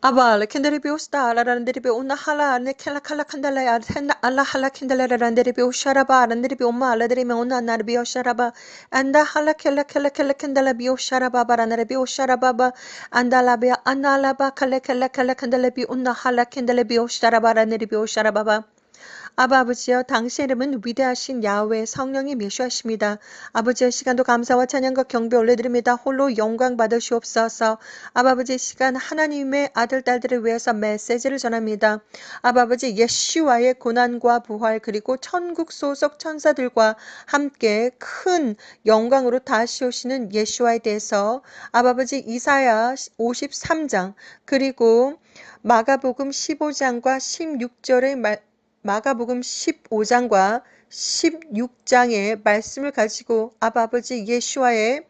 Aba, lekendere biusta, alarandere bi una hala, nekela kala kandala, alla hala kendala, randere bi usharaba, randere bi umma, aladere me una nar bi usharaba, anda hala kela kendala bi usharaba, baranere bi usharaba, ba, anda la bi anala ba kala kendala bi una hala kendala bi usharaba, randere bi usharaba ba. 아바 아버지여 당신의 이름은 위대하신 야훼 성령이 메시아십니다. 아버지의 시간도 감사와 찬양과 경배 올려드립니다. 홀로 영광 받으시옵소서. 아바 아버지 시간 하나님의 아들 딸들을 위해서 메시지를 전합니다. 아바 아버지 예슈와의 고난과 부활 그리고 천국 소속 천사들과 함께 큰 영광으로 다시 오시는 예슈와에 대해서 아바 아버지 이사야 53장 그리고 마가복음 15장과 16절의 마가복음 15장과 16장의 말씀을 가지고 아버지 예수와의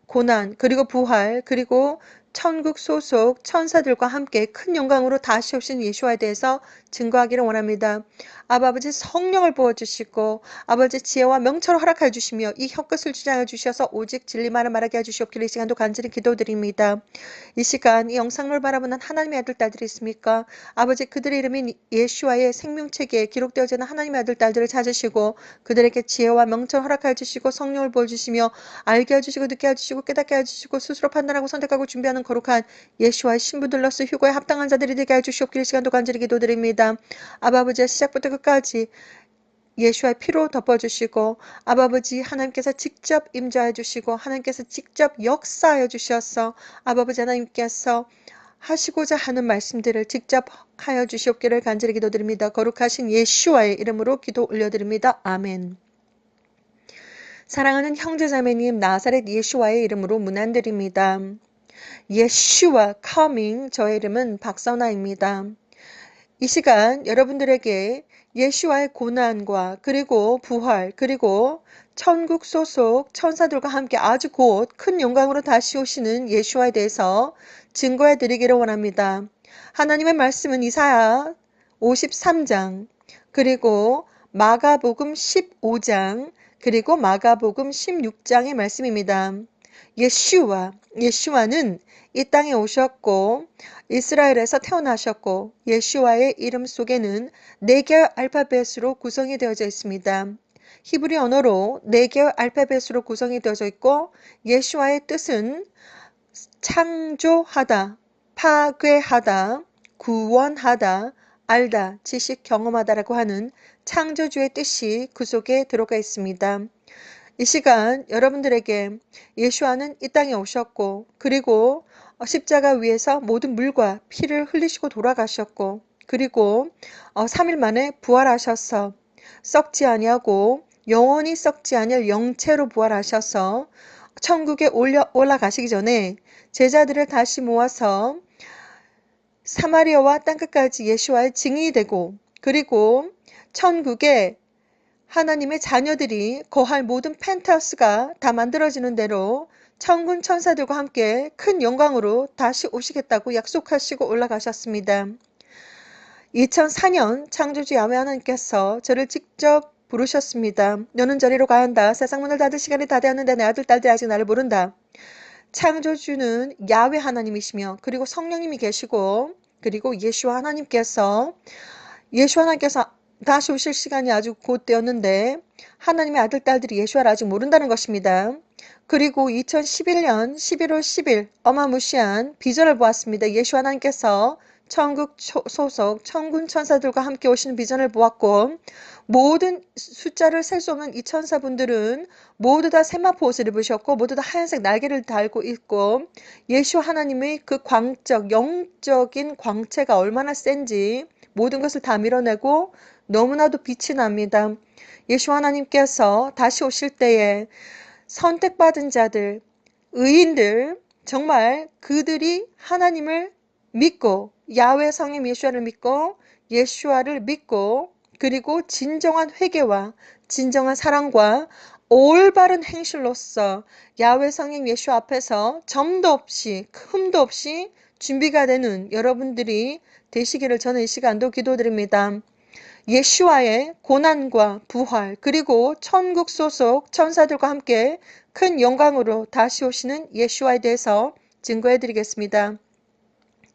고난 그리고 부활 그리고 천국 소속 천사들과 함께 큰 영광으로 다시 오신 예수와에 대해서 증거하기를 원합니다. 아버지 성령을 부어주시고 아버지 지혜와 명철을 허락해 주시며 이 혀끝을 주장해 주셔서 오직 진리만을 말하게 해주시옵기를 이 시간도 간절히 기도드립니다. 이 시간 이 영상을 바라보는 하나님의 아들 딸들이 있습니까? 아버지 그들의 이름인 예수와의 생명책에 기록되어져 있는 하나님의 아들 딸들을 찾으시고 그들에게 지혜와 명철 허락해 주시고 성령을 부어주시며 알게 해주시고 듣게 해주시고 깨닫게 해주시고 스스로 판단하고 선택하고 준비하는 거룩한 예수와의 신부들로서 휴거에 합당한 자들이 되게 해주시옵기를 시간도 간절히 기도드립니다. 아버지의 시작부터 끝까지 예수와의 피로 덮어주시고 아버지 하나님께서 직접 임재해 주시고 하나님께서 직접 역사하여 주셔서 아버지 하나님께서 하시고자 하는 말씀들을 직접 하여 주시옵기를 간절히 기도드립니다. 거룩하신 예수와의 이름으로 기도 올려드립니다. 아멘. 사랑하는 형제자매님 나사렛 예수와의 이름으로 문안드립니다. 예수와 coming 저의 이름은 박선아입니다. 이 시간 여러분들에게 예수와의 고난과 그리고 부활 그리고 천국 소속 천사들과 함께 아주 곧 큰 영광으로 다시 오시는 예수와에 대해서 증거해 드리기를 원합니다. 하나님의 말씀은 이사야 53장 그리고 마가복음 15장 그리고 마가복음 16장의 말씀입니다. 예수와는 이 땅에 오셨고 이스라엘에서 태어나셨고 예수와의 이름 속에는 4개의 알파벳으로 구성이 되어져 있습니다. 히브리 언어로 4개의 알파벳으로 구성이 되어져 있고 예수와의 뜻은 창조하다, 파괴하다, 구원하다, 알다, 지식, 경험하다라고 하는 창조주의 뜻이 그 속에 들어가 있습니다. 이 시간 여러분들에게 예수와는 이 땅에 오셨고 그리고 십자가 위에서 모든 물과 피를 흘리시고 돌아가셨고 그리고 3일 만에 부활하셔서 썩지 아니하고 영원히 썩지 아니할 영체로 부활하셔서 천국에 올라가시기 전에 제자들을 다시 모아서 사마리아와 땅끝까지 예수와의 증인이 되고 그리고 천국에 하나님의 자녀들이 거할 모든 펜트하우스가 다 만들어지는 대로 천군 천사들과 함께 큰 영광으로 다시 오시겠다고 약속하시고 올라가셨습니다. 2004년 창조주 야훼 하나님께서 저를 직접 부르셨습니다. 너는 저리로 가야 한다. 세상 문을 닫을 시간이 다 되었는데 내 아들 딸들이 아직 나를 모른다. 창조주는 야훼 하나님이시며 그리고 성령님이 계시고 그리고 예수 하나님께서 다시 오실 시간이 아주 곧 되었는데 하나님의 아들 딸들이 예수를 아직 모른다는 것입니다. 그리고 2011년 11월 10일 어마무시한 비전을 보았습니다. 예수 하나님께서 천국 소속 천군 천사들과 함께 오시는 비전을 보았고 모든 숫자를 셀 수 없는 이 천사분들은 모두 다 세마포 옷을 입으셨고 모두 다 하얀색 날개를 달고 있고 예수 하나님의 그 광적 영적인 광채가 얼마나 센지 모든 것을 다 밀어내고 너무나도 빛이 납니다. 예수 하나님께서 다시 오실 때에 선택받은 자들, 의인들 정말 그들이 하나님을 믿고 야훼 성령 예수아를 믿고 예수아를 믿고 그리고 진정한 회개와 진정한 사랑과 올바른 행실로서 야훼 성령 예수 앞에서 점도 없이 흠도 없이 준비가 되는 여러분들이 되시기를 저는 이 시간도 기도드립니다. 예수와의 고난과 부활 그리고 천국 소속 천사들과 함께 큰 영광으로 다시 오시는 예수와에 대해서 증거해 드리겠습니다.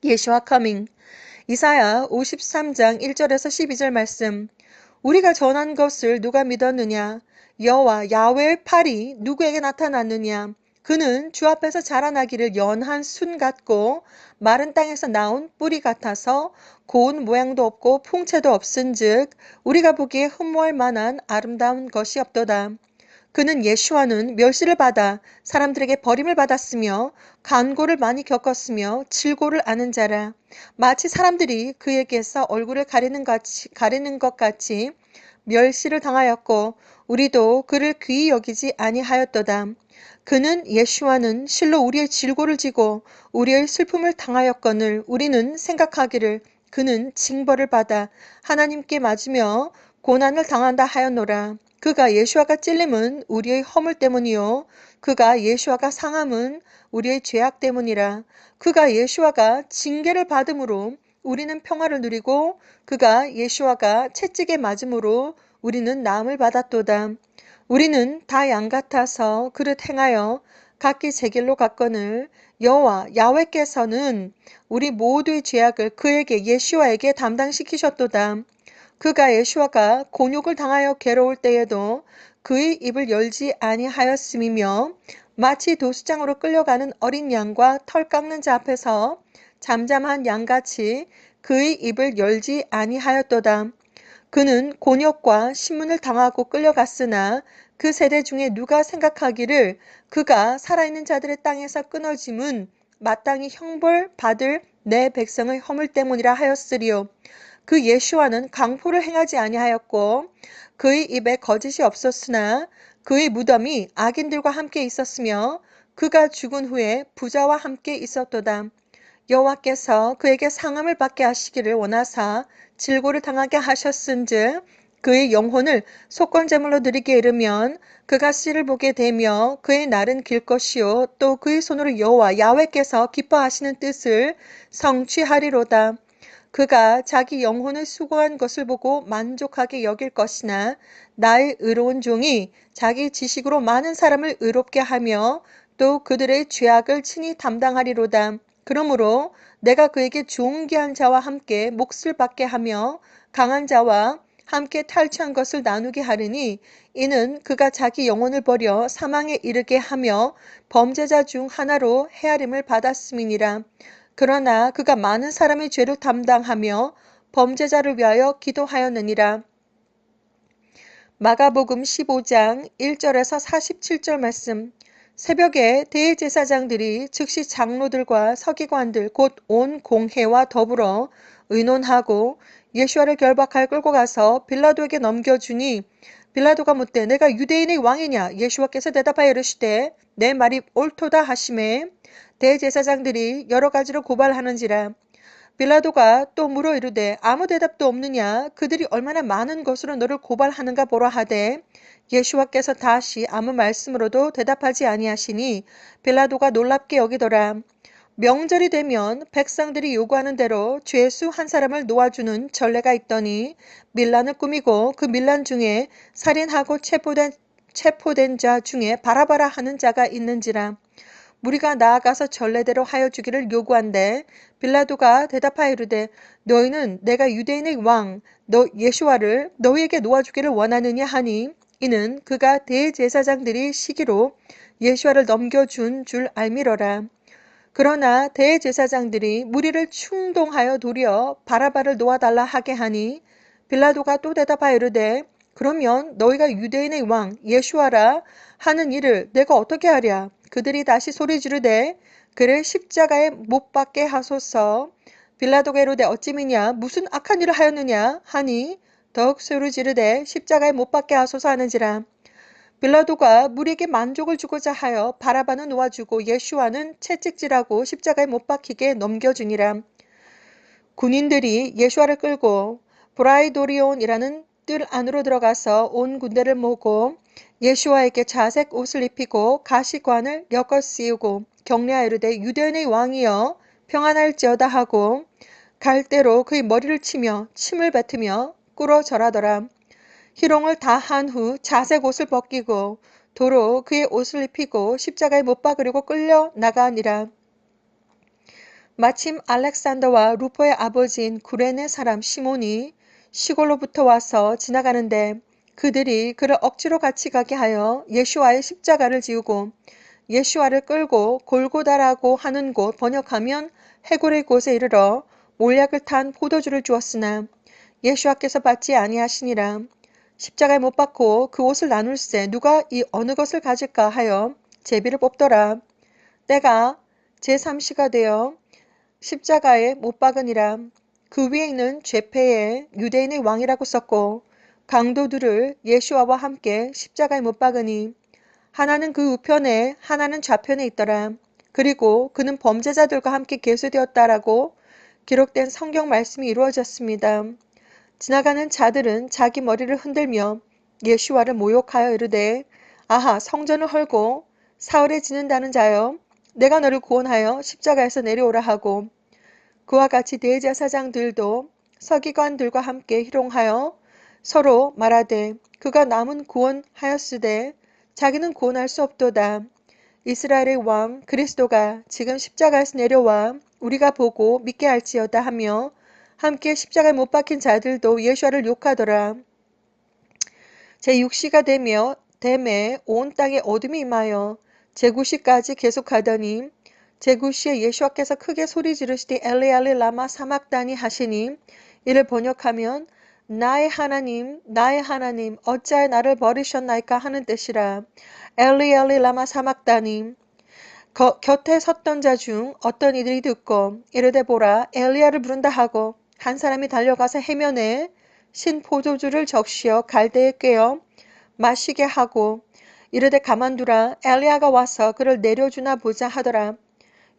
예수와 커밍. 이사야 53장 1절에서 12절 말씀. 우리가 전한 것을 누가 믿었느냐? 여호와 야훼의 팔이 누구에게 나타났느냐? 그는 주 앞에서 자라나기를 연한 순 같고 마른 땅에서 나온 뿌리 같아서 고운 모양도 없고 풍채도 없은즉 우리가 보기에 흠모할 만한 아름다운 것이 없도다. 그는 예수와는 멸시를 받아 사람들에게 버림을 받았으며 간고를 많이 겪었으며 질고를 아는 자라. 마치 사람들이 그에게서 얼굴을 가리는 것 같이 멸시를 당하였고 우리도 그를 귀히 여기지 아니하였도다. 그는 예수와는 실로 우리의 질고를 지고 우리의 슬픔을 당하였거늘 우리는 생각하기를 그는 징벌을 받아 하나님께 맞으며 고난을 당한다 하였노라. 그가 예수와가 찔림은 우리의 허물 때문이요 그가 예수와가 상함은 우리의 죄악 때문이라. 그가 예수와가 징계를 받음으로 우리는 평화를 누리고 그가 예수와가 채찍에 맞음으로 우리는 나음을 받았도다. 우리는 다 양 같아서 그릇 행하여 각기 제 길로 갔거늘 여호와 야훼께서는 우리 모두의 죄악을 그에게 예수와에게 담당시키셨도다. 그가 예수와가 곤욕을 당하여 괴로울 때에도 그의 입을 열지 아니하였음이며 마치 도수장으로 끌려가는 어린 양과 털 깎는 자 앞에서 잠잠한 양같이 그의 입을 열지 아니하였도다. 그는 곤욕과 신문을 당하고 끌려갔으나 그 세대 중에 누가 생각하기를 그가 살아있는 자들의 땅에서 끊어짐은 마땅히 형벌 받을 내 백성의 허물 때문이라 하였으리요. 그 예수와는 강포를 행하지 아니하였고 그의 입에 거짓이 없었으나 그의 무덤이 악인들과 함께 있었으며 그가 죽은 후에 부자와 함께 있었도다. 여호와께서 그에게 상함을 받게 하시기를 원하사 질고를 당하게 하셨은즉 그의 영혼을 속건제물로 드리게 이르면 그가 씨를 보게 되며 그의 날은 길 것이요 또 그의 손으로 여호와 야훼께서 기뻐하시는 뜻을 성취하리로다. 그가 자기 영혼을 수고한 것을 보고 만족하게 여길 것이나 나의 의로운 종이 자기 지식으로 많은 사람을 의롭게 하며 또 그들의 죄악을 친히 담당하리로다. 그러므로 내가 그에게 존귀한 자와 함께 몫을 받게 하며 강한 자와 함께 탈취한 것을 나누게 하리니 이는 그가 자기 영혼을 버려 사망에 이르게 하며 범죄자 중 하나로 헤아림을 받았음이니라. 그러나 그가 많은 사람의 죄를 담당하며 범죄자를 위하여 기도하였느니라. 마가복음 15장 1절에서 47절 말씀. 새벽에 대제사장들이 즉시 장로들과 서기관들 곧 온 공회와 더불어 의논하고 예수와를 결박하여 끌고 가서 빌라도에게 넘겨주니 빌라도가 묻되 내가 유대인의 왕이냐? 예수와께서 대답하여 이르시되 내 말이 옳도다 하시매 대제사장들이 여러 가지로 고발하는지라. 빌라도가 또 물어 이르되 아무 대답도 없느냐? 그들이 얼마나 많은 것으로 너를 고발하는가 보라 하되 예수와께서 다시 아무 말씀으로도 대답하지 아니하시니 빌라도가 놀랍게 여기더라. 명절이 되면 백성들이 요구하는 대로 죄수 한 사람을 놓아주는 전례가 있더니 밀란을 꾸미고 그 밀란 중에 살인하고 체포된 자 중에 바라바라 하는 자가 있는지라. 무리가 나아가서 전례대로 하여 주기를 요구한데 빌라도가 대답하여 이르되 너희는 내가 유대인의 왕 너 예수와를 너희에게 놓아주기를 원하느냐 하니 이는 그가 대제사장들이 시기로 예수와를 넘겨준 줄 알미러라. 그러나 대제사장들이 무리를 충동하여 도리어 바라바를 놓아달라 하게 하니 빌라도가 또 대답하여 이르되 그러면 너희가 유대인의 왕 예수와라 하는 일을 내가 어떻게 하랴. 그들이 다시 소리 지르되 그를 십자가에 못 박게 하소서. 빌라도가 이르되 어찌미냐 무슨 악한 일을 하였느냐 하니 더욱 소리 지르되 십자가에 못 박게 하소서 하는지라. 빌라도가 무리에게 만족을 주고자 하여 바라바는 놓아주고 예수와는 채찍질하고 십자가에 못 박히게 넘겨주니라. 군인들이 예수와를 끌고 브라이도리온이라는 뜰 안으로 들어가서 온 군대를 모으고 예수와에게 자색 옷을 입히고 가시관을 엮어 씌우고 격려하여 이르되 유대인의 왕이여 평안할지어다 하고 갈대로 그의 머리를 치며 침을 뱉으며 꿇어 절하더라. 희롱을 다 한 후 자색 옷을 벗기고 도로 그의 옷을 입히고 십자가에 못 박으려고 끌려 나가니라. 마침 알렉산더와 루포의 아버지인 구레네 사람 시몬이 시골로부터 와서 지나가는데 그들이 그를 억지로 같이 가게 하여 예수와의 십자가를 지우고 예수와를 끌고 골고다라고 하는 곳 번역하면 해골의 곳에 이르러 몰약을 탄 포도주를 주었으나 예수와께서 받지 아니하시니라. 십자가에 못 박고 그 옷을 나눌세 누가 이 어느 것을 가질까 하여 제비를 뽑더라. 때가 제3시가 되어 십자가에 못 박으니라. 그 위에 있는 죄패에 유대인의 왕이라고 썼고 강도들을 예수와와 함께 십자가에 못 박으니 하나는 그 우편에 하나는 좌편에 있더라. 그리고 그는 범죄자들과 함께 계수되었다라고 기록된 성경 말씀이 이루어졌습니다. 지나가는 자들은 자기 머리를 흔들며 예수와를 모욕하여 이르되 아하 성전을 헐고 사흘에 지는다는 자여 내가 너를 구원하여 십자가에서 내려오라 하고 그와 같이 대제사장들도 서기관들과 함께 희롱하여 서로 말하되 그가 남은 구원하였으되 자기는 구원할 수 없도다. 이스라엘의 왕 그리스도가 지금 십자가에서 내려와 우리가 보고 믿게 할지어다 하며 함께 십자가에 못 박힌 자들도 예수와를 욕하더라. 제6시가 되매 온 땅에 어둠이 임하여 제9시까지 계속하더니 제9시에 예수와께서 크게 소리 지르시되 엘리 엘리 라마 사막다니 하시니 이를 번역하면 나의 하나님 어찌하여 나를 버리셨나이까 하는 뜻이라. 엘리 엘리 라마 사막다니 곁에 섰던 자 중 어떤 이들이 듣고 이르되 보라 엘리야를 부른다 하고 한 사람이 달려가서 해면에 신 포도주를 적시어 갈대에 꿰어 마시게 하고 이르되 가만두라 엘리야가 와서 그를 내려주나 보자 하더라.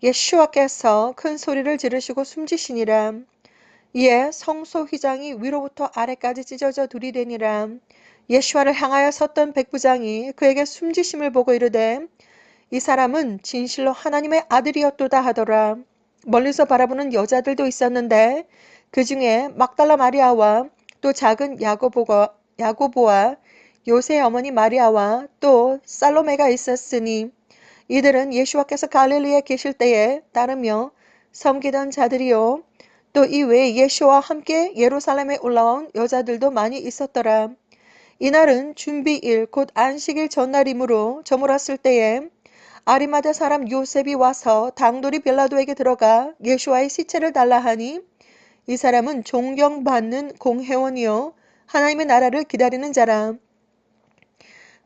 예수와께서 큰 소리를 지르시고 숨지시니라. 이에 성소 휘장이 위로부터 아래까지 찢어져 들이대니라. 예수와를 향하여 섰던 백부장이 그에게 숨지심을 보고 이르되 이 사람은 진실로 하나님의 아들이었도다 하더라. 멀리서 바라보는 여자들도 있었는데 그 중에 막달라 마리아와 또 작은 야고보와 요새의 어머니 마리아와 또 살로메가 있었으니 이들은 예수와께서 갈릴리에 계실 때에 따르며 섬기던 자들이요. 또 이 외에 예수와 함께 예루살렘에 올라온 여자들도 많이 있었더라. 이날은 준비일 곧 안식일 전날이므로 저물었을 때에 아리마대 사람 요셉이 와서 당돌이 빌라도에게 들어가 예수와의 시체를 달라 하니 이 사람은 존경받는 공회원이요 하나님의 나라를 기다리는 자라.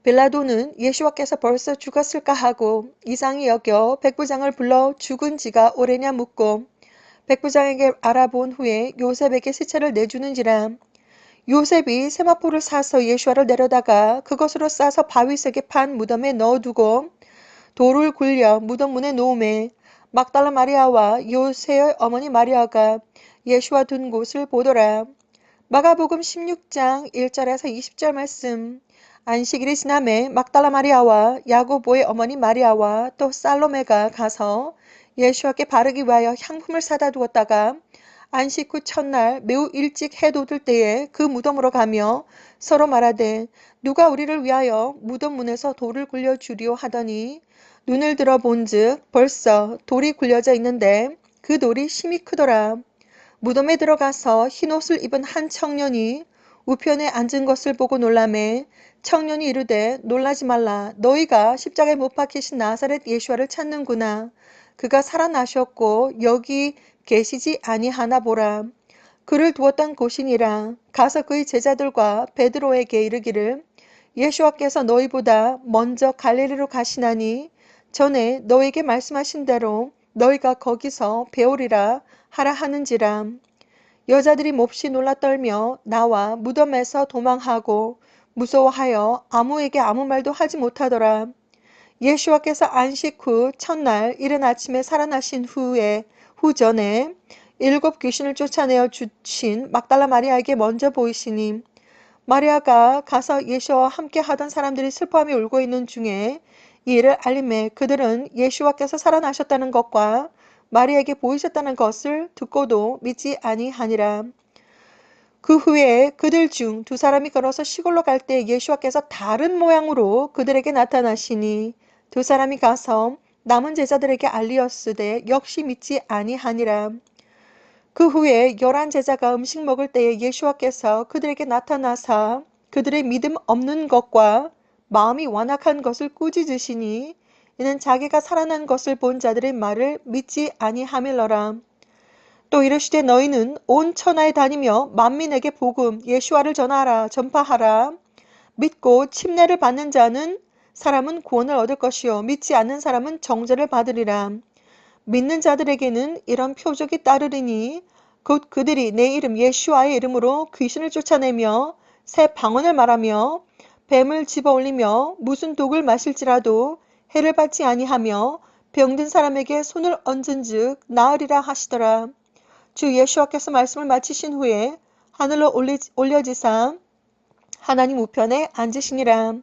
빌라도는 예수와께서 벌써 죽었을까 하고 이상히 여겨 백부장을 불러 죽은 지가 오래냐 묻고 백부장에게 알아본 후에 요셉에게 시체를 내주는지라. 요셉이 세마포를 사서 예수와를 내려다가 그것으로 싸서 바위색에 판 무덤에 넣어두고 돌을 굴려 무덤 문에 놓음에 막달라 마리아와 요새의 어머니 마리아가 예수와 둔 곳을 보더라. 마가복음 16장 1절에서 20절 말씀. 안식일이 지남에 막달라 마리아와 야고보의 어머니 마리아와 또 살로메가 가서 예수와께 바르기 위하여 향품을 사다 두었다가 안식 후 첫날 매우 일찍 해 돋을 때에 그 무덤으로 가며 서로 말하되 누가 우리를 위하여 무덤 문에서 돌을 굴려 주리오 하더니 눈을 들어 본즉 벌써 돌이 굴려져 있는데 그 돌이 심히 크더라. 무덤에 들어가서 흰옷을 입은 한 청년이 우편에 앉은 것을 보고 놀라매 청년이 이르되 놀라지 말라. 너희가 십자가에 못 박히신 나사렛 예수와를 찾는구나. 그가 살아나셨고 여기 계시지 아니하나 보라. 그를 두었던 곳이니라. 가서 그의 제자들과 베드로에게 이르기를 예수와께서 너희보다 먼저 갈릴리로 가시나니 전에 너희에게 말씀하신 대로 너희가 거기서 배우리라 하라 하는지라. 여자들이 몹시 놀라 떨며 나와 무덤에서 도망하고 무서워하여 아무에게 아무 말도 하지 못하더라. 예수와께서 안식 후 첫날 이른 아침에 살아나신 후 전에 7 귀신을 쫓아내어 주신 막달라 마리아에게 먼저 보이시니 마리아가 가서 예수와 함께 하던 사람들이 슬퍼하며 울고 있는 중에 이 일을 알림해 그들은 예수와께서 살아나셨다는 것과 마리아에게 보이셨다는 것을 듣고도 믿지 아니하니라. 그 후에 그들 중 2사람이 걸어서 시골로 갈 때 예수와께서 다른 모양으로 그들에게 나타나시니 2사람이 가서 남은 제자들에게 알리었으되 역시 믿지 아니하니라. 그 후에 11제자가 음식 먹을 때에 예수와께서 그들에게 나타나사 그들의 믿음 없는 것과 마음이 완악한 것을 꾸짖으시니 이는 자기가 살아난 것을 본 자들의 말을 믿지 아니하밀러라. 또 이르시되 너희는 온 천하에 다니며 만민에게 복음 예수와를 전하라 전파하라. 믿고 침례를 받는 자는 사람은 구원을 얻을 것이요 믿지 않는 사람은 정죄를 받으리라. 믿는 자들에게는 이런 표적이 따르리니 곧 그들이 내 이름 예수와의 이름으로 귀신을 쫓아내며 새 방언을 말하며 뱀을 집어올리며 무슨 독을 마실지라도 해를 받지 아니하며 병든 사람에게 손을 얹은즉 나으리라 하시더라. 주 예수와께서 말씀을 마치신 후에 하늘로 올려지사 하나님 우편에 앉으시니라.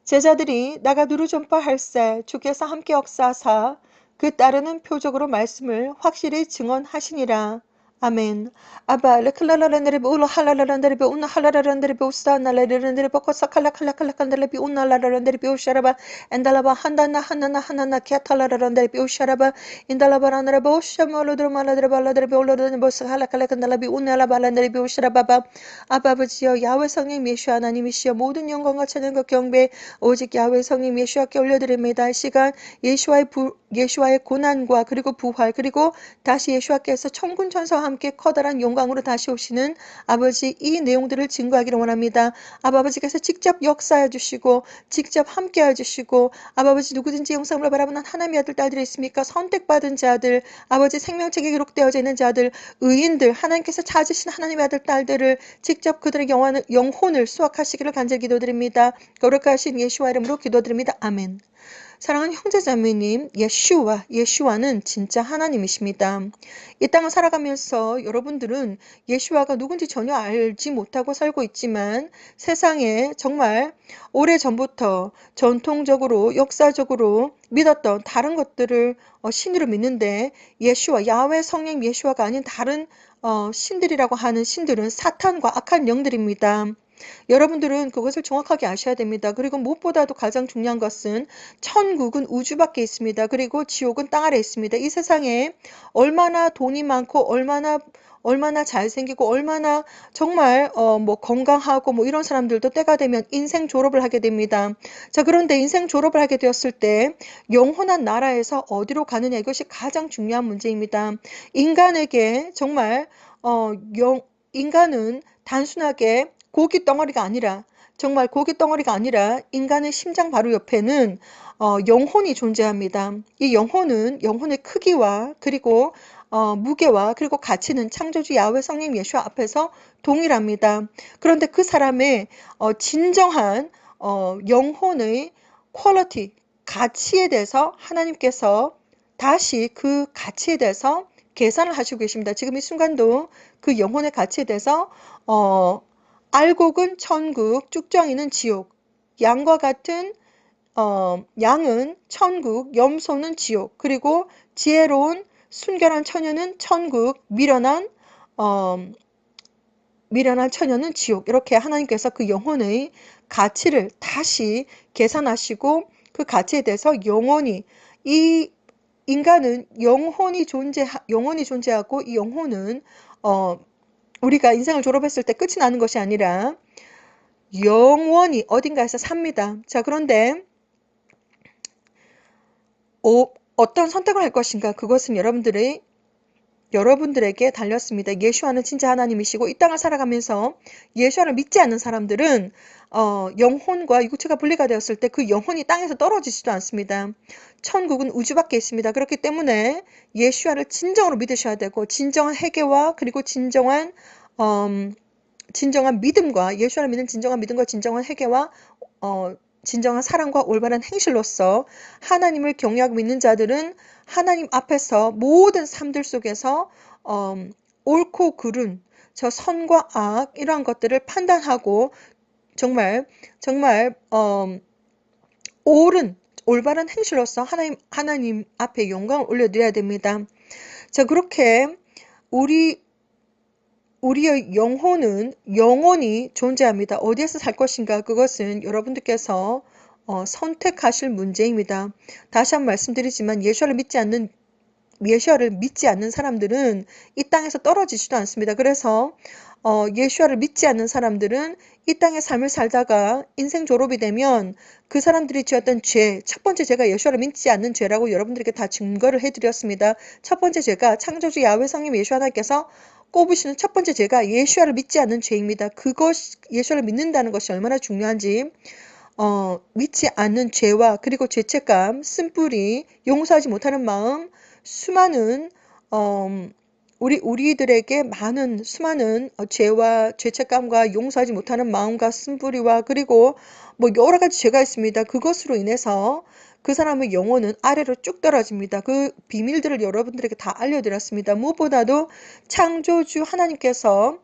제자들이 나가 누루 전파할세 주께서 함께 역사하사 그 따르는 표적으로 말씀을 확실히 증언하시니라. 아멘. 아바 레클라라란데레비 울라 할라라란데레비 운나 할라라란데레비 우스타나라란데레비 버커사 칼라칼라칼라칸데레비 운나라라란데레비 우샤라바 엔달라바 한다나 하나나 하나나 케탈라라란데레비 우샤라바 인달라바라나레비 우샤몰로드르말라드레비 알라드레비 올로드레비 버스 할라칼라칸달라비 운나라발란데레비 우샤라바바. 아버지여 야훼 성령 예수 하나님이시여 모든 영광과 찬양과 경배 오직 야훼 성령 예수와께 올려드립니다. 이 시간 예수와의 고난과 그리고 부활 그리고 다시 예수와께서 천군 천사와 함께 커다란 영광으로 다시 오시는 아버지 이 내용들을 증거하기를 원합니다. 아버지께서 직접 역사해 주시고 직접 함께 해주시고 아버지 누구든지 영상을 바라보는 하나님의 아들 딸들이 있습니까? 선택받은 자들 아버지 생명책에 기록되어져 있는 자들 의인들 하나님께서 찾으신 하나님의 아들 딸들을 직접 그들의 영혼을 수확하시기를 간절히 기도드립니다. 거룩하신 예수와 이름으로 기도드립니다. 아멘. 사랑하는 형제자매님, 예수와는 진짜 하나님이십니다. 이 땅을 살아가면서 여러분들은 예수와가 누군지 전혀 알지 못하고 살고 있지만 세상에 정말 오래전부터 전통적으로 역사적으로 믿었던 다른 것들을 신으로 믿는데 예수와 야훼 성령 예수와가 아닌 다른 신들이라고 하는 신들은 사탄과 악한 영들입니다. 여러분들은 그것을 정확하게 아셔야 됩니다. 그리고 무엇보다도 가장 중요한 것은 천국은 우주 밖에 있습니다. 그리고 지옥은 땅 아래 있습니다. 이 세상에 얼마나 돈이 많고 얼마나 잘생기고 얼마나 정말 뭐 건강하고 뭐 이런 사람들도 때가 되면 인생 졸업을 하게 됩니다. 자, 그런데 인생 졸업을 하게 되었을 때 영원한 나라에서 어디로 가느냐 이것이 가장 중요한 문제입니다. 인간에게 정말 인간은 단순하게 고기 덩어리가 아니라 정말 고기 덩어리가 아니라 인간의 심장 바로 옆에는 영혼이 존재합니다. 이 영혼의 크기와 그리고 무게와 그리고 가치는 창조주 야훼 성령 예수 앞에서 동일합니다. 그런데 그 사람의 진정한 영혼의 퀄리티, 가치에 대해서 하나님께서 다시 그 가치에 대해서 계산을 하시고 계십니다. 지금 이 순간도 그 영혼의 가치에 대해서 알곡은 천국, 쭉정이는 지옥, 양과 같은 양은 천국, 염소는 지옥, 그리고 지혜로운 순결한 처녀는 천국, 미련한 처녀는 지옥. 이렇게 하나님께서 그 영혼의 가치를 다시 계산하시고 그 가치에 대해서 영원히 이 인간은 영혼이 존재하고 이 영혼은 우리가 인생을 졸업했을 때 끝이 나는 것이 아니라 영원히 어딘가에서 삽니다. 자, 그런데 어떤 선택을 할 것인가? 그것은 여러분들에게 달렸습니다. 예수와는 진짜 하나님이시고 이 땅을 살아가면서 예수와를 믿지 않는 사람들은 영혼과 육체가 분리가 되었을 때 그 영혼이 땅에서 떨어지지도 않습니다. 천국은 우주 밖에 있습니다. 그렇기 때문에 예수와를 진정으로 믿으셔야 되고 진정한 회개와 그리고 진정한 믿음과 예수와를 믿는 진정한 믿음과 진정한 회개와 진정한 사랑과 올바른 행실로서 하나님을 경외하고 믿는 자들은 하나님 앞에서 모든 삶들 속에서 옳고 그른 저 선과 악 이러한 것들을 판단하고 정말 옳은 올바른 행실로서 하나님 앞에 영광을 올려드려야 됩니다. 자, 그렇게 우리의 영혼은 영원히 존재합니다. 어디에서 살 것인가? 그것은 여러분들께서 선택하실 문제입니다. 다시 한번 말씀드리지만 예수와를 믿지 않는 사람들은 이 땅에서 떨어지지도 않습니다. 그래서 예수와를 믿지 않는 사람들은 이 땅의 삶을 살다가 인생 졸업이 되면 그 사람들이 지었던 죄, 첫 번째 죄가 예수와를 믿지 않는 죄라고 여러분들에게 다 증거를 해드렸습니다. 첫 번째 죄가 창조주 야훼 성령 예수 하나님께서 꼽으시는 첫 번째 죄가 예수와를 믿지 않는 죄입니다. 예수와를 믿는다는 것이 얼마나 중요한지 믿지 않는 죄와 그리고 죄책감, 쓴뿌리, 용서하지 못하는 마음, 수많은 우리들에게 많은 수많은 죄와 죄책감과 용서하지 못하는 마음과 쓴뿌리와 그리고 뭐 여러 가지 죄가 있습니다. 그것으로 인해서 그 사람의 영혼은 아래로 쭉 떨어집니다. 그 비밀들을 여러분들에게 다 알려드렸습니다. 무엇보다도 창조주 하나님께서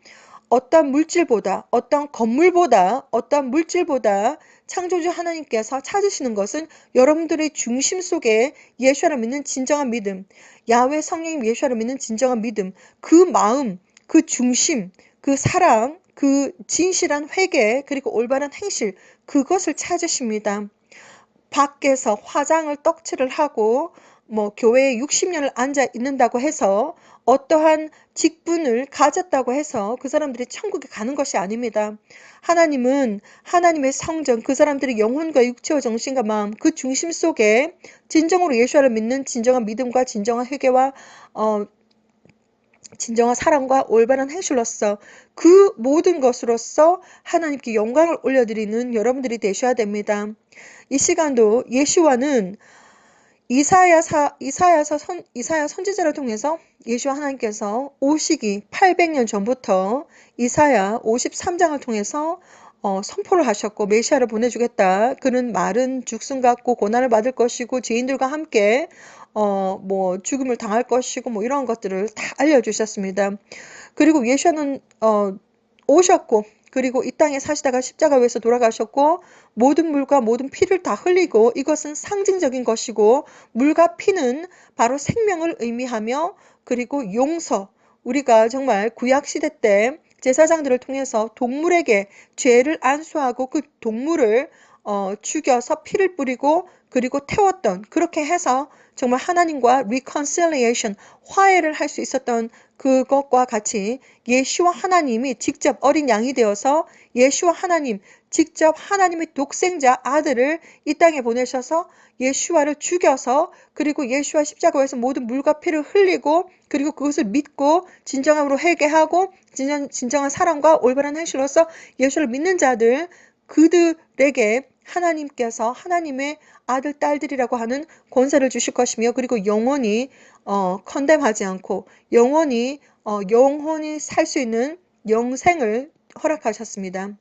어떤 물질보다, 어떤 건물보다, 어떤 물질보다 창조주 하나님께서 찾으시는 것은 여러분들의 중심 속에 예수를 믿는 진정한 믿음, 야훼 성령님 예수를 믿는 진정한 믿음, 그 마음, 그 중심, 그 사랑, 그 진실한 회개, 그리고 올바른 행실, 그것을 찾으십니다. 밖에서 화장을 떡칠을 하고 뭐 교회에 60년을 앉아 있는다고 해서 어떠한 직분을 가졌다고 해서 그 사람들이 천국에 가는 것이 아닙니다. 하나님은 하나님의 성전, 그 사람들의 영혼과 육체와 정신과 마음, 그 중심 속에 진정으로 예수를 믿는 진정한 믿음과 진정한 회개와 진정한 사랑과 올바른 행실로서 그 모든 것으로서 하나님께 영광을 올려드리는 여러분들이 되셔야 됩니다. 이 시간도 예수와는 이사야 선지자를 통해서 예수와 하나님께서 오시기 800년 전부터 이사야 53장을 통해서 선포를 하셨고 메시아를 보내주겠다. 그는 마른 죽순 같고 고난을 받을 것이고 죄인들과 함께 뭐 죽음을 당할 것이고 뭐 이런 것들을 다 알려주셨습니다. 그리고 예수는 오셨고 그리고 이 땅에 사시다가 십자가 위에서 돌아가셨고 모든 물과 모든 피를 다 흘리고 이것은 상징적인 것이고 물과 피는 바로 생명을 의미하며 그리고 용서 우리가 정말 구약시대 때 제사장들을 통해서 동물에게 죄를 안수하고 그 동물을 죽여서 피를 뿌리고 그리고 태웠던 그렇게 해서 정말 하나님과 reconciliation 화해를 할 수 있었던 그것과 같이 예수와 하나님이 직접 어린 양이 되어서 예수와 하나님 직접 하나님의 독생자 아들을 이 땅에 보내셔서 예수와를 죽여서 그리고 예수와 십자가에서 모든 물과 피를 흘리고 그리고 그것을 믿고 진정함으로 회개하고 진정한 사랑과 올바른 행실로서 예수를 믿는 자들 그들에게 하나님께서 하나님의 아들 딸들이라고 하는 권세를 주실 것이며 그리고 영원히 컨뎀하지 않고 영원히 살 수 있는 영생을 허락하셨습니다.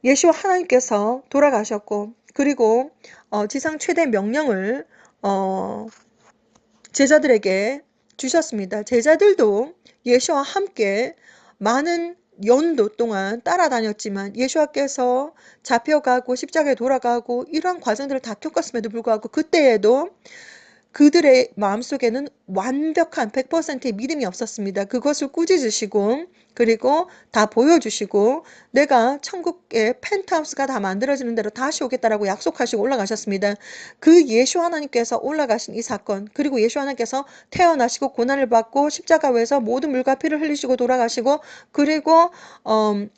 예수와 하나님께서 돌아가셨고 그리고 지상 최대 명령을 제자들에게 주셨습니다. 제자들도 예수와 함께 많은 연도 동안 따라다녔지만 예수와께서 잡혀가고 십자가에 돌아가고 이러한 과정들을 다 겪었음에도 불구하고 그때에도 그들의 마음속에는 완벽한 100%의 믿음이 없었습니다. 그것을 꾸짖으시고 그리고 다 보여주시고 내가 천국의 펜트하우스가 다 만들어지는 대로 다시 오겠다라고 약속하시고 올라가셨습니다. 그 예수 하나님께서 올라가신 이 사건 그리고 예수 하나님께서 태어나시고 고난을 받고 십자가에서 모든 물과 피를 흘리시고 돌아가시고 그리고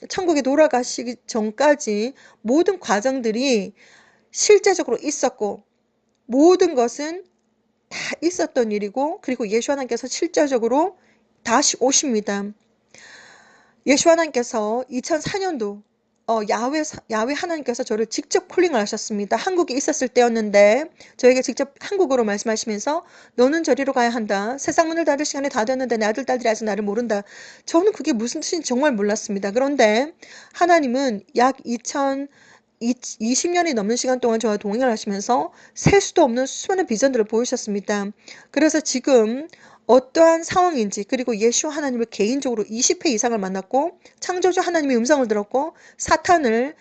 천국에 돌아가시기 전까지 모든 과정들이 실제적으로 있었고 모든 것은 다 있었던 일이고 그리고 예수 하나님께서 실제적으로 다시 오십니다. 예수 하나님께서 2004년도 야훼 하나님께서 저를 직접 콜링을 하셨습니다. 한국에 있었을 때였는데 저에게 직접 한국어로 말씀하시면서 너는 저리로 가야 한다. 세상 문을 닫을 시간이 다 됐는데 내 아들 딸들이 아직 나를 모른다. 저는 그게 무슨 뜻인지 정말 몰랐습니다. 그런데 하나님은 약 20년이 넘는 시간 동안 저와 동행을 하시면서 셀 수도 없는 수많은 비전들을 보이셨습니다. 그래서 지금 어떠한 상황인지 그리고 예수 하나님을 개인적으로 20회 이상을 만났고 창조주 하나님의 음성을 들었고 사탄을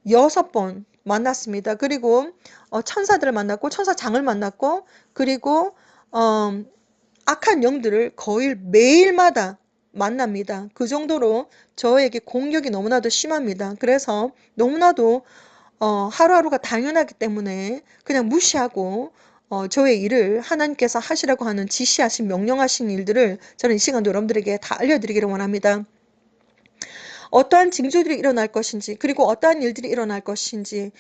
6번 만났습니다. 그리고 천사들을 만났고 천사장을 만났고 그리고 악한 영들을 거의 매일마다 만납니다. 그 정도로 저에게 공격이 너무나도 심합니다. 그래서 너무나도 하루하루가 당연하기 때문에 그냥 무시하고 저의 일을 하나님께서 하시라고 하는 지시하신 명령하신 일들을 저는 이 시간도 여러분들에게 다 알려드리기를 원합니다. 어떠한 징조들이 일어날 것인지 그리고 어떠한 일들이 일어날 것인지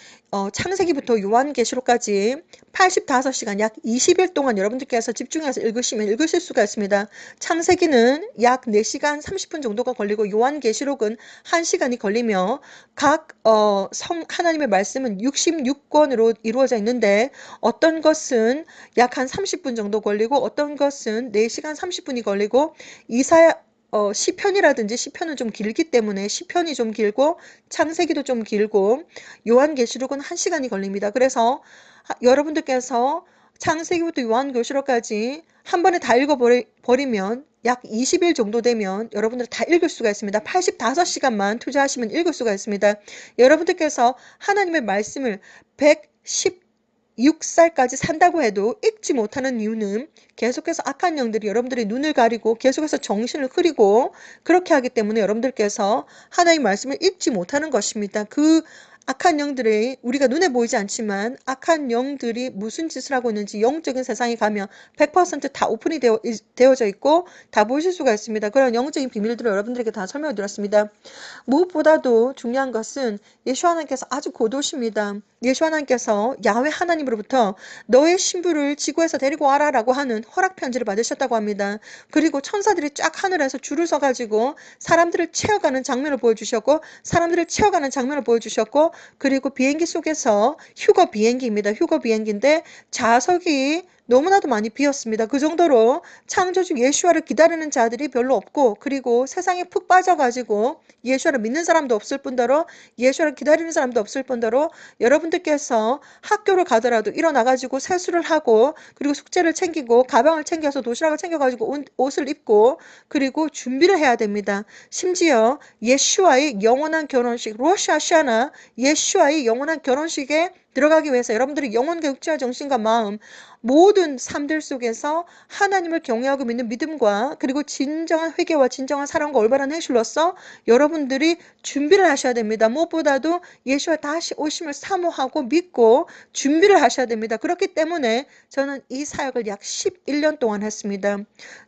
창세기부터 요한계시록까지 85시간 약 20일 동안 여러분들께서 집중해서 읽으시면 읽으실 수가 있습니다. 창세기는 약 4시간 30분 정도가 걸리고 요한계시록은 1시간이 걸리며 각 하나님의 말씀은 66권으로 이루어져 있는데 어떤 것은 약 한 30분 정도 걸리고 어떤 것은 4시간 30분이 걸리고 이사야 시편이라든지 시편은 좀 길기 때문에 시편이 좀 길고 창세기도 좀 길고 요한계시록은 1시간이 걸립니다. 그래서 여러분들께서 창세기부터 요한계시록까지 한 번에 다 읽어버리면 약 20일 정도 되면 여러분들 다 읽을 수가 있습니다. 85시간만 투자하시면 읽을 수가 있습니다. 여러분들께서 하나님의 말씀을 116살까지 산다고 해도 읽지 못하는 이유는 계속해서 악한 영들이 여러분들의 눈을 가리고 계속해서 정신을 흐리고 그렇게 하기 때문에 여러분들께서 하나님의 말씀을 읽지 못하는 것입니다. 그 악한 영들이 우리가 눈에 보이지 않지만 악한 영들이 무슨 짓을 하고 있는지 영적인 세상에 가면 100%다 오픈이 되어져 있고 다 보실 수가 있습니다. 그런 영적인 비밀들을 여러분들에게 다 설명을 드렸습니다. 무엇보다도 중요한 것은 예수 하나님께서 아주 고도십니다. 예수 하나님께서 야훼 하나님으로부터 너의 신부를 지구에서 데리고 와라라고 하는 허락 편지를 받으셨다고 합니다. 그리고 천사들이 쫙 하늘에서 줄을 서가지고 사람들을 채워가는 장면을 보여주셨고 사람들을 채워가는 장면을 보여주셨고 그리고 비행기 속에서 휴거 비행기입니다. 휴거 비행기인데 좌석이 너무나도 많이 비었습니다. 그 정도로 창조주 예수와를 기다리는 자들이 별로 없고 그리고 세상에 푹 빠져가지고 예수와를 믿는 사람도 없을 뿐더러 예수와를 기다리는 사람도 없을 뿐더러 여러분들께서 학교를 가더라도 일어나가지고 세수를 하고 그리고 숙제를 챙기고 가방을 챙겨서 도시락을 챙겨가지고 옷을 입고 그리고 준비를 해야 됩니다. 심지어 예수와의 영원한 결혼식 로샤샤나 예수와의 영원한 결혼식에 들어가기 위해서 여러분들이 영혼과 육체와 정신과 마음 모든 삶들 속에서 하나님을 경외하고 믿는 믿음과 그리고 진정한 회개와 진정한 사랑과 올바른 행실로서 여러분들이 준비를 하셔야 됩니다. 무엇보다도 예수와 다시 오심을 사모하고 믿고 준비를 하셔야 됩니다. 그렇기 때문에 저는 이 사역을 약 11년 동안 했습니다.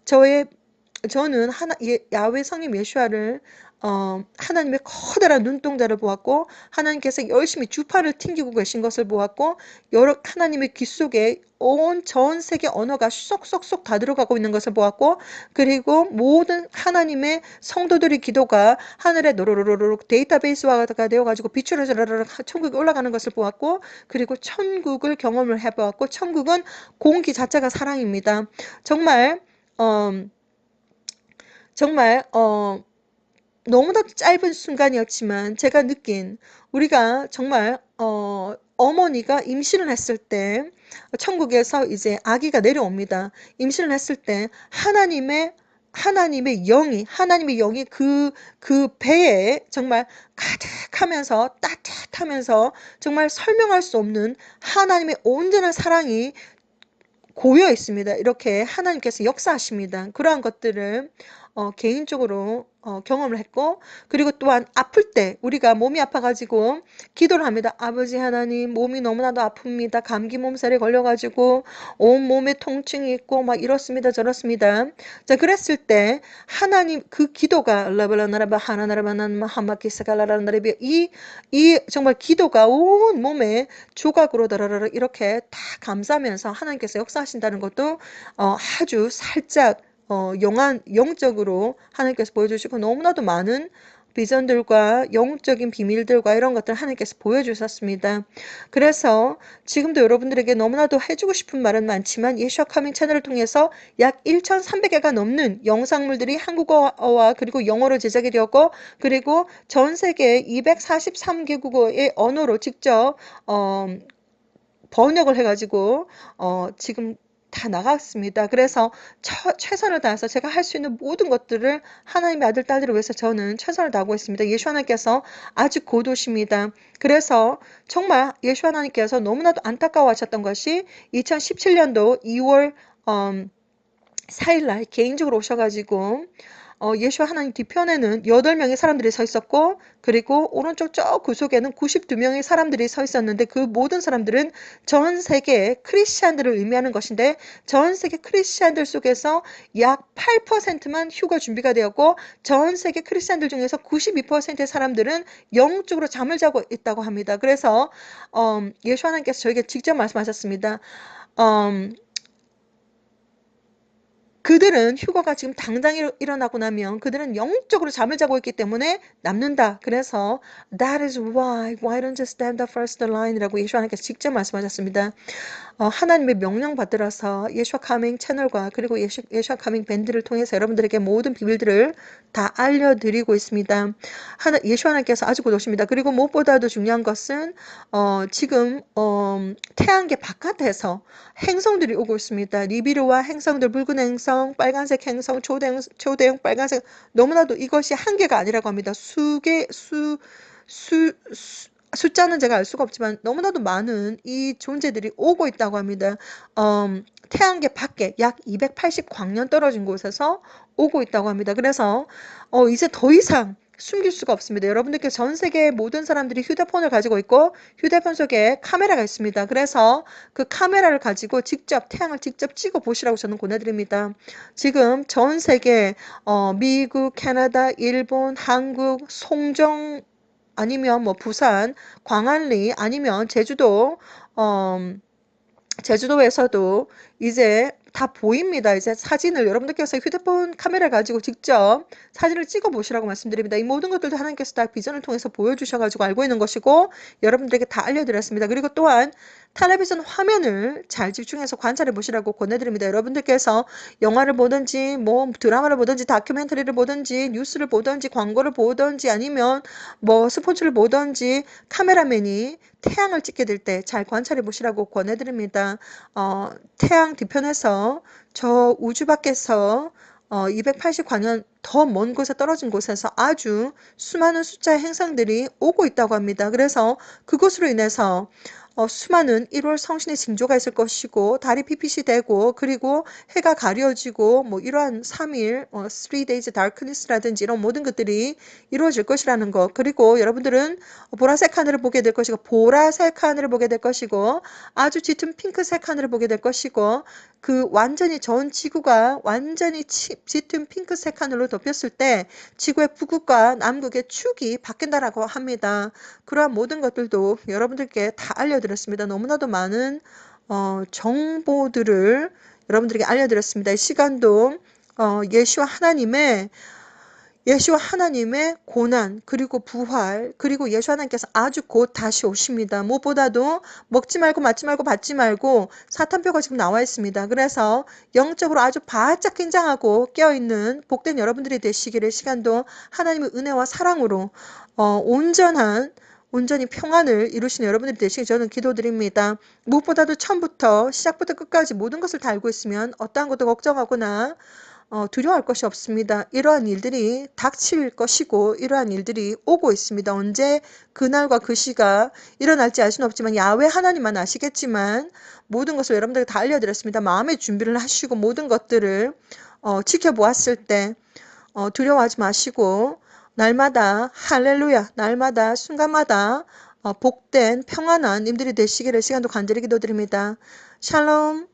저는 야훼 성님 예수와를 하나님의 커다란 눈동자를 보았고 하나님께서 열심히 주파를 튕기고 계신 것을 보았고 하나님의 귀 속에 온 전 세계 언어가 쏙쏙쏙 다 들어가고 있는 것을 보았고 그리고 모든 하나님의 성도들의 기도가 하늘에 노로로로로 데이터베이스화가 되어가지고 비추어서 천국에 올라가는 것을 보았고 그리고 천국을 경험을 해보았고 천국은 공기 자체가 사랑입니다. 정말 너무나도 짧은 순간이었지만 제가 느낀 우리가 정말 어머니가 임신을 했을 때 천국에서 이제 아기가 내려옵니다. 임신을 했을 때 하나님의 영이 그 배에 정말 가득하면서 따뜻하면서 정말 설명할 수 없는 하나님의 온전한 사랑이 고여 있습니다. 이렇게 하나님께서 역사하십니다. 그러한 것들을 개인적으로 경험을 했고 그리고 또한 아플 때 우리가 몸이 아파가지고 기도를 합니다. 아버지 하나님 몸이 너무나도 아픕니다. 감기 몸살에 걸려가지고 온몸에 통증이 있고 막 이렇습니다. 저렇습니다. 자 그랬을 때 하나님 그 기도가 라발라나라바 하나나라바난 하마키사갈라라나라비 이 정말 기도가 온 몸에 조각으로 다라라라 이렇게 다 감싸면서 하나님께서 역사하신다는 것도 아주 살짝 영적으로 하나님께서 보여주시고 너무나도 많은 비전들과 영적인 비밀들과 이런 것들 하나님께서 보여주셨습니다. 그래서 지금도 여러분들에게 너무나도 해주고 싶은 말은 많지만 예수와 커밍 채널을 통해서 약 1,300개가 넘는 영상물들이 한국어와 그리고 영어로 제작이 되었고 그리고 전 세계 243개국어의 언어로 직접 번역을 해가지고 지금 다 나갔습니다. 그래서 최선을 다해서 제가 할 수 있는 모든 것들을 하나님의 아들 딸들을 위해서 저는 최선을 다하고 있습니다. 예수 하나님께서 아주 고도십니다. 그래서 정말 예수 하나님께서 너무나도 안타까워하셨던 것이 2017년도 2월 4일날 개인적으로 오셔가지고 예수와 하나님 뒤편에는 8명의 사람들이 서 있었고 그리고 오른쪽 저 구석에는 92명의 사람들이 서 있었는데 그 모든 사람들은 전 세계 크리스찬들을 의미하는 것인데 전 세계 크리스찬들 속에서 약 8%만 휴가 준비가 되었고 전 세계 크리스찬들 중에서 92%의 사람들은 영적으로 잠을 자고 있다고 합니다. 그래서 예수 하나님께서 저에게 직접 말씀하셨습니다. 그들은 휴가가 지금 당장 일어나고 나면 그들은 영적으로 잠을 자고 있기 때문에 남는다. 그래서 That is why don't you stand the first line이라고 예수 하나님께서 직접 말씀하셨습니다. 하나님의 명령 받들어서 예수와 카밍 채널과 그리고 예수와 카밍 밴드를 통해서 여러분들에게 모든 비밀들을 다 알려드리고 있습니다. 예수 하나님께서 아주 고도십니다. 그리고 무엇보다도 중요한 것은 지금 태양계 바깥에서 행성들이 오고 있습니다. 니비루와 행성들, 붉은 행성, 빨간색 행성, 초대형 빨간색 너무나도 이것이 한 개가 아니라고 합니다. 숫자는 제가 알 수가 없지만 너무나도 많은 이 존재들이 오고 있다고 합니다. 태양계 밖에 약 280광년 떨어진 곳에서 오고 있다고 합니다. 그래서 이제 더 이상 숨길 수가 없습니다. 여러분들께 전 세계 모든 사람들이 휴대폰을 가지고 있고 휴대폰 속에 카메라가 있습니다. 그래서 그 카메라를 가지고 직접 태양을 직접 찍어 보시라고 저는 권해드립니다. 지금 전 세계 미국, 캐나다, 일본, 한국, 송정 아니면 뭐 부산, 광안리 아니면 제주도에서도 이제 다 보입니다. 이제 사진을 여러분들께서 휴대폰 카메라 가지고 직접 사진을 찍어 보시라고 말씀드립니다. 이 모든 것들도 하나님께서 다 비전을 통해서 보여주셔가지고 알고 있는 것이고 여러분들에게 다 알려드렸습니다. 그리고 또한 텔레비전 화면을 잘 집중해서 관찰해 보시라고 권해드립니다. 여러분들께서 영화를 보든지 뭐 드라마를 보든지 다큐멘터리를 보든지 뉴스를 보든지 광고를 보든지 아니면 뭐 스포츠를 보든지 카메라맨이 태양을 찍게 될 때 잘 관찰해 보시라고 권해드립니다. 태양 뒤편에서 저 우주 밖에서 280광년 더 먼 곳에 떨어진 곳에서 아주 수많은 숫자의 행성들이 오고 있다고 합니다. 그래서 그것으로 인해서 수많은 1월 성신의 징조가 있을 것이고 달이 핏빛이 되고 그리고 해가 가려지고 뭐 이러한 3일 3days darkness라든지 이런 모든 것들이 이루어질 것이라는 것 그리고 여러분들은 보라색 하늘을 보게 될 것이고 보라색 하늘을 보게 될 것이고 아주 짙은 핑크색 하늘을 보게 될 것이고 그 완전히 전 지구가 완전히 짙은 핑크색 하늘로 덮였을 때 지구의 북극과 남극의 축이 바뀐다라고 합니다. 그러한 모든 것들도 여러분들께 다 알려드렸습니다. 너무나도 많은 정보들을 여러분들에게 알려드렸습니다. 이 시간도 예수와 하나님의 고난 그리고 부활 그리고 예수 하나님께서 아주 곧 다시 오십니다. 무엇보다도 먹지 말고 맞지 말고 받지 말고 사탄표가 지금 나와 있습니다. 그래서 영적으로 아주 바짝 긴장하고 깨어있는 복된 여러분들이 되시기를 시간도 하나님의 은혜와 사랑으로 온전히 평안을 이루시는 여러분들이 되시길 저는 기도드립니다. 무엇보다도 처음부터 시작부터 끝까지 모든 것을 다 알고 있으면 어떠한 것도 걱정하거나 두려워할 것이 없습니다. 이러한 일들이 닥칠 것이고 이러한 일들이 오고 있습니다. 언제 그날과 그 시가 일어날지 알 수는 없지만 야훼 하나님만 아시겠지만 모든 것을 여러분들에게 다 알려드렸습니다. 마음의 준비를 하시고 모든 것들을 지켜보았을 때 두려워하지 마시고 날마다 할렐루야 날마다 순간마다 복된 평안한 님들이 되시기를 시간도 간절히 기도드립니다. 샬롬.